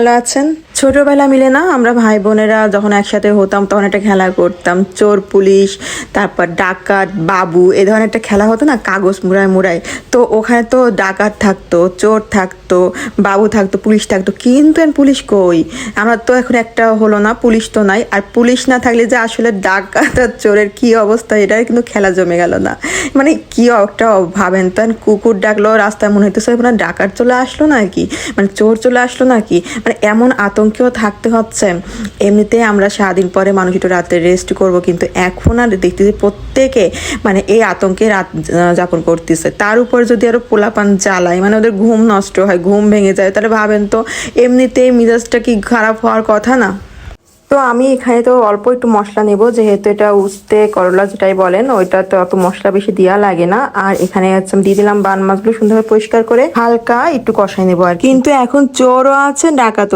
ভালো আছেন? ছোটবেলা মিলে না আমরা ভাই বোনেরা যখন একসাথে হতাম তখন একটা খেলা করতাম, চোর পুলিশ, তারপর ডাকাত বাবু, এ ধরনের একটা খেলা হতো না, কাগজ মুড়ায় মুড়ায়। তো ওখানে তো ডাকাত থাকতো, চোর থাকতো, বাবু থাকতো, পুলিশ থাকতো, কিন্তু পুলিশ কই? আমরা তো এখন একটা হলো না, পুলিশ তো নাই। আর পুলিশ না থাকলে যে আসলে ডাকাত আর চোরের কি অবস্থা, এটা কিন্তু খেলা জমে গেল না। মানে কি একটা ভাবেন তো, কুকুর ডাকলো রাস্তায়, মনে হইতেছে মানে ডাকাত চলে আসলো নাকি, মানে চোর চলে আসলো নাকি, মানে এমন আতঙ্কেও থাকতে হচ্ছে। এমনিতে আমরা সারাদিন পরে মানুষ একটু রাতে রেস্ট করব, কিন্তু এখন আর দেখতেছি প্রত্যেকে মানে এই আতঙ্কে রাত যাপন করতেছে। তার উপর যদি আরো পোলাপান জ্বালায়, মানে ওদের ঘুম নষ্ট হয়, ঘুম ভেঙে যায়, তাহলে ভাবেন তো এমনিতেই মিজাজটা কি খারাপ হওয়ার কথা না? তো আমি এখানে তো অল্প একটু মশলা নেব, যেহেতু এটা উস্তে করলা যেটাই বলেন, ওইটা তো অত মশলা বেশি দেওয়া লাগে না। আর এখানে হচ্ছে দিয়ে দিলাম বান মাছগুলো সুন্দরভাবে পরিষ্কার করে হালকা একটু কষাই নেবো আর। কিন্তু এখন চোরও আছে, ডাকাতও